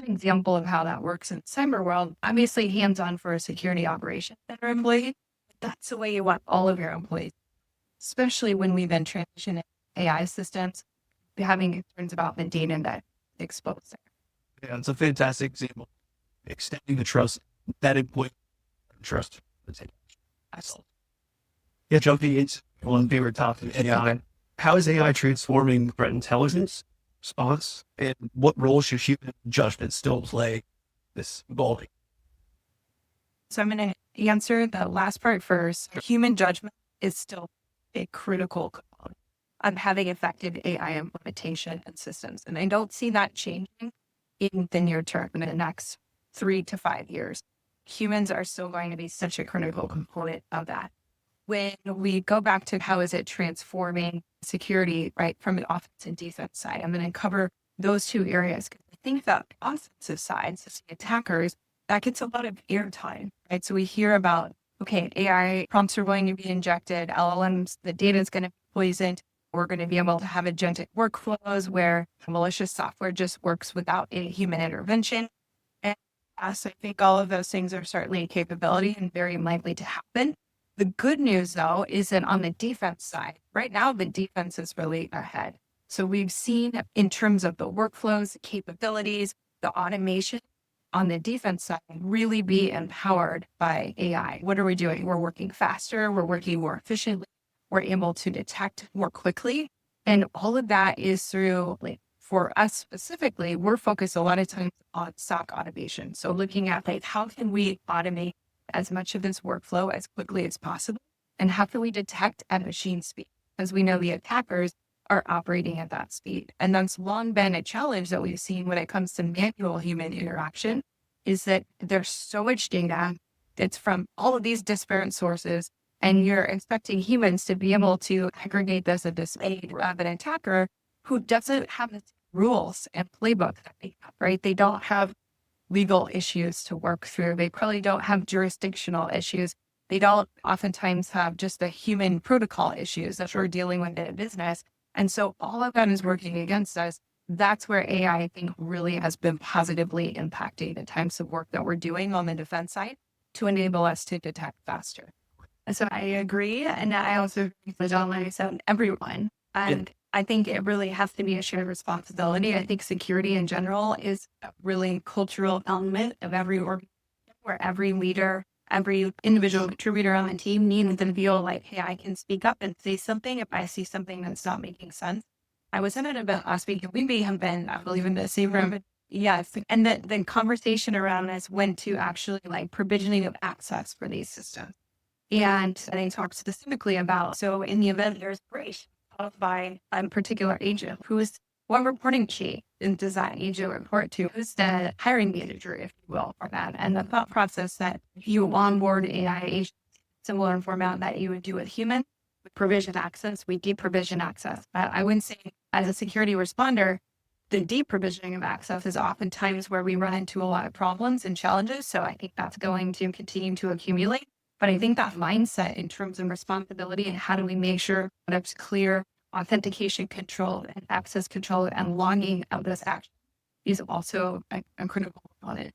example of how that works in cyber world, obviously hands-on for a security operation center employee. That's the way you want all of your employees, especially when we then transition AI systems, having concerns about the data that exposed there. Yeah, it's a fantastic example. Extending the trust, that employee trust. Excellent. Yeah, jumping into one favorite topic, AI. How is AI transforming threat intelligence response, and what role should human judgment still play this evolving? So I'm going to answer the last part first. Human judgment is still a critical component of having effective AI implementation and systems. And I don't see that changing in the near term, in the next 3 to 5 years. Humans are still going to be such a critical component of that. When we go back to how is it transforming security, right, from an offense and defense side, I'm going to cover those two areas. Because I think that offensive side, so the attackers, that gets a lot of airtime, right? So we hear about, okay, AI prompts are going to be injected, LLMs, the data is going to be poisoned. We're going to be able to have agentic workflows where malicious software just works without any human intervention. And yes, I think all of those things are certainly a capability and very likely to happen. The good news, though, is that on the defense side, right now, the defense is really ahead. So we've seen in terms of the workflows, the capabilities, the automation on the defense side really be empowered by AI. What are we doing? We're working faster. We're working more efficiently. We're able to detect more quickly. And all of that is through, like, for us specifically, we're focused a lot of times on SOC automation. So looking at, like, how can we automate as much of this workflow as quickly as possible? And how can we detect at machine speed? Because we know the attackers are operating at that speed. And that's long been a challenge that we've seen when it comes to manual human interaction, is that there's so much data that's from all of these disparate sources, and you're expecting humans to be able to aggregate this at the speed of an attacker who doesn't have the rules and playbook that they have, right? They don't have legal issues to work through. They probably don't have jurisdictional issues. They don't oftentimes have just the human protocol issues that we're dealing with in a business. And so all of that is working against us. That's where AI, I think, really has been positively impacting the types of work that we're doing on the defense side to enable us to detect faster. So I agree. And I also agree with John, like I said, everyone. And I think it really has to be a shared responsibility. I think security in general is a really cultural element of every organization, where every leader, every individual contributor on the team needs to feel like, hey, I can speak up and say something if I see something that's not making sense. I was in an event last week, and we may have been, I believe, in the same room. But yes. And the conversation around this went to actually like provisioning of access for these systems. And they talked specifically about, so in the event there's breach by a particular agent, who is what reporting chief and does that agent report to? Who's the hiring manager, if you will, for that? And the thought process that you onboard AI agents, similar in format that you would do with human, with provision access, we deprovision access. I wouldn't say as a security responder, the deprovisioning of access is oftentimes where we run into a lot of problems and challenges. So I think that's going to continue to accumulate. But I think that mindset in terms of responsibility and how do we make sure that it's clear authentication control and access control and logging of this action is also a critical component.